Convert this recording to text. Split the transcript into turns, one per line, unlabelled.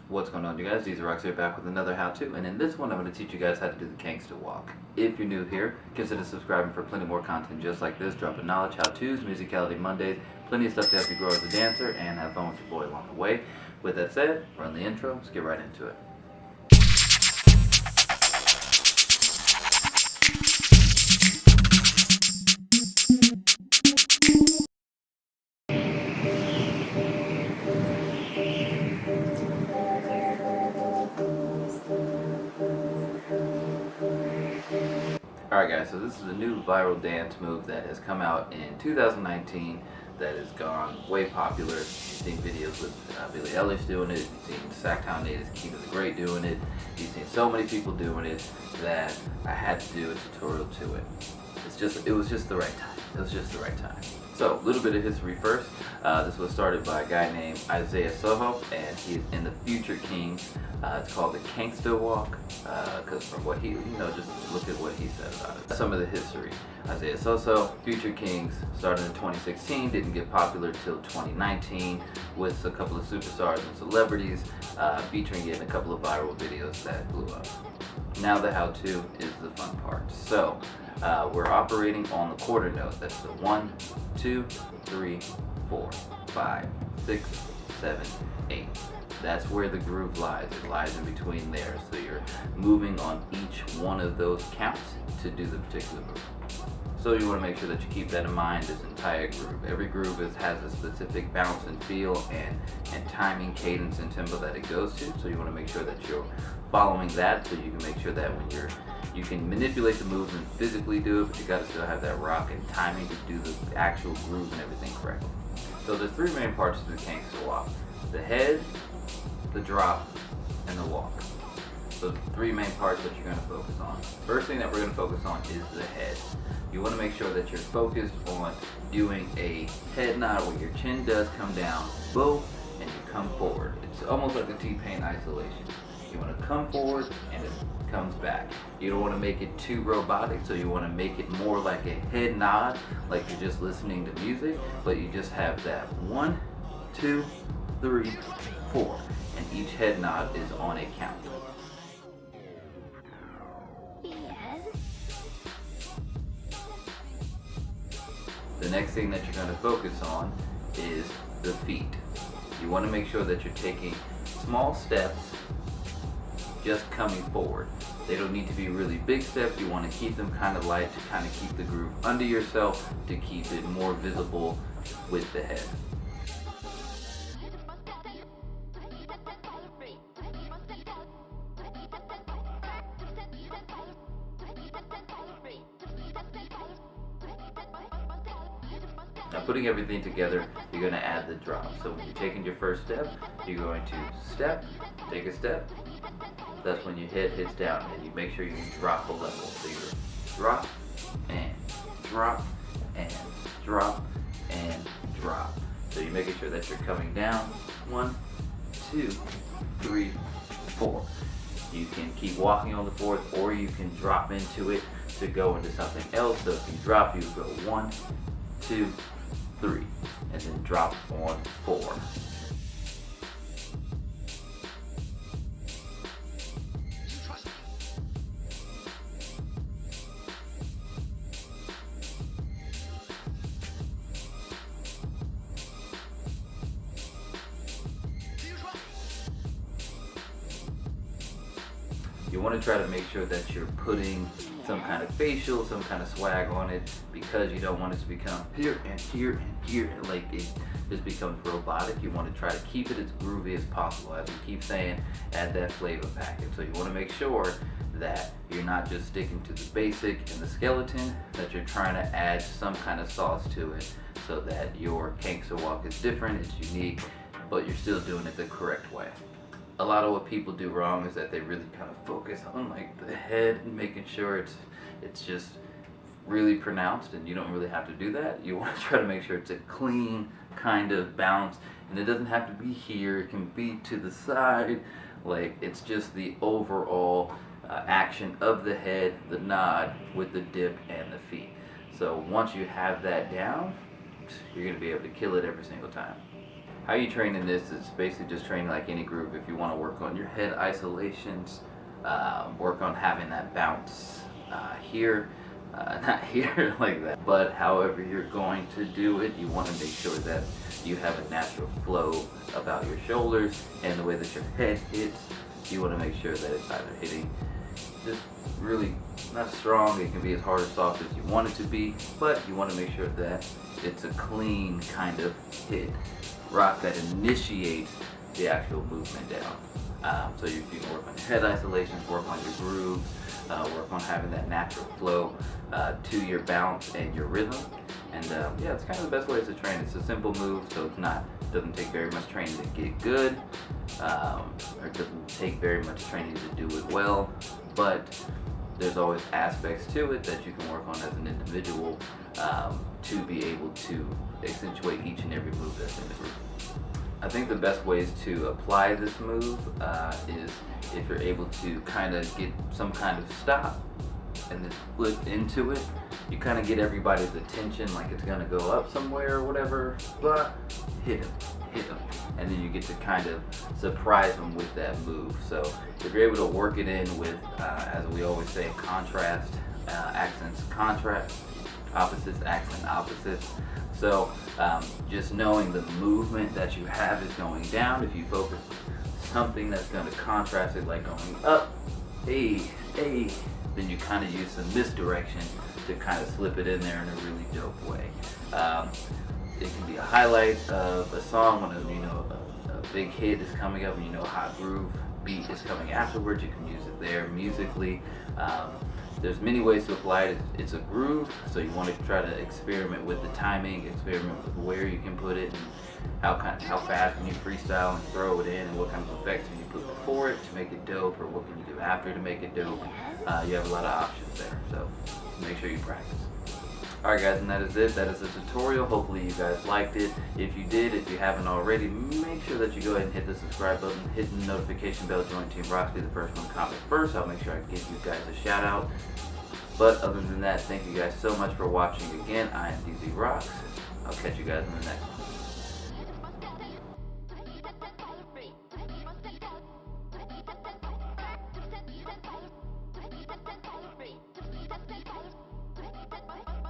What's going on, you guys? Rox here, back with another how-to, and in this one I'm going to teach you guys how to do the Kangstawok. If you're new here, consider subscribing for plenty more content just like this, dropping knowledge, how-tos, musicality Mondays, plenty of stuff to help you grow as a dancer and have fun with your boy along the way. With that said, run the intro, let's get right into it. Alright guys, so this is a new viral dance move that has come out in 2019 that has gone way popular. You've seen videos with Billie Eilish doing it, you've seen Sacktown Native's Keita the Great doing it, you've seen so many people doing it that I had to do a tutorial to it. It was just the right time. It was just the right time. So, a little bit of history first. This was started by a guy named Isaiah Soho, and he's in the Future Kings. It's called the Kangstawok, because from what he, just look at what he said about it. Some of the history. Isaiah Soho, Future Kings, started in 2016, didn't get popular till 2019, with a couple of superstars and celebrities featuring it in a couple of viral videos that blew up. Now the how-to is the fun part. So, we're operating on the quarter note. That's the 1, 2, 3, 4, 5, 6, 7, 8. That's where the groove lies. It lies in between there. So you're moving on each one of those counts to do the particular move. So you want to make sure that you keep that in mind, this entire groove. Every groove has a specific bounce and feel and timing, cadence, and tempo that it goes to. So you want to make sure that you're following that, so you can make sure that when you can manipulate the move and physically do it, but you got to still have that rock and timing to do the actual groove and everything correctly. So there's three main parts to the Kangstawok: the head, the drop, and the walk. So the three main parts that you're going to focus on. First thing that we're going to focus on is the head. You want to make sure that you're focused on doing a head nod where your chin does come down, boom, and you come forward. It's almost like a T-Pain isolation. You want to come forward and it comes back. You don't want to make it too robotic, so you want to make it more like a head nod, like you're just listening to music, but you just have that 1, 2, 3, 4, and each head nod is on a count. The next thing that you're going to focus on is the feet. You want to make sure that you're taking small steps just coming forward. They don't need to be really big steps. You want to keep them kind of light to kind of keep the groove under yourself, to keep it more visible with the head. Now, putting everything together, you're going to add the drop. So when you're taking your first step, you're going to step, take a step. That's when your head hits down, and you make sure you drop a level. So you're drop and drop and drop and drop. So you're making sure that you're coming down. 1, 2, 3, 4. You can keep walking on the fourth, or you can drop into it to go into something else. So if you drop, you go 1, 2, 3, and then drop on 4. You want to try to make sure that you're putting some kind of facial, some kind of swag on it, because you don't want it to become here and here and here, and like it just becomes robotic. You want to try to keep it as groovy as possible. As we keep saying, add that flavor package. So you want to make sure that you're not just sticking to the basic and the skeleton, that you're trying to add some kind of sauce to it, so that your Kangstawok is different, it's unique, but you're still doing it the correct way. A lot of what people do wrong is that they really kind of focus on like the head and making sure it's just really pronounced, and you don't really have to do that. You want to try to make sure it's a clean kind of bounce, and it doesn't have to be here, it can be to the side. Like, it's just the overall action of the head, the nod with the dip and the feet. So once you have that down, you're going to be able to kill it every single time. How you train in this is basically just training like any groove. If you want to work on your head isolations, work on having that bounce here, not here like that, but however you're going to do it, you want to make sure that you have a natural flow about your shoulders and the way that your head hits. You want to make sure that it's either hitting just really not strong, it can be as hard or soft as you want it to be, but you want to make sure that it's a clean kind of hit rock that initiates the actual movement down. So you can work on your head isolations, work on your grooves, work on having that natural flow to your bounce and your rhythm. And yeah, it's kind of the best ways to train. It's a simple move, so it doesn't take very much training to get good, or it doesn't take very much training to do it well, but there's always aspects to it that you can work on as an individual to be able to accentuate each and every move that's in the group. I think the best ways to apply this move is if you're able to kind of get some kind of stop and then flip into it. You kind of get everybody's attention like it's going to go up somewhere or whatever, but hit him. And then you get to kind of surprise them with that move. So if you're able to work it in with, as we always say, contrast, accents, contrast, opposites, accent, opposites. So just knowing the movement that you have is going down. If you focus something that's going to contrast it, like going up, hey, then you kind of use some misdirection to kind of slip it in there in a really dope way. It can be a highlight of a song when a big hit is coming up and you know a hot groove beat is coming afterwards. You can use it there musically. There's many ways to apply it. It's a groove, so you want to try to experiment with the timing, experiment with where you can put it, and how fast can you freestyle and throw it in, and what kind of effects can you put before it to make it dope, or what can you do after to make it dope. You have a lot of options there, so make sure you practice. Alright guys, and that is it. That is the tutorial. Hopefully you guys liked it. If you did, if you haven't already, make sure that you go ahead and hit the subscribe button, hit the notification bell, join Team Rocks, be the first one to comment first. I'll make sure I give you guys a shout out. But other than that, thank you guys so much for watching again. I am DZ Rocks. I'll catch you guys in the next one.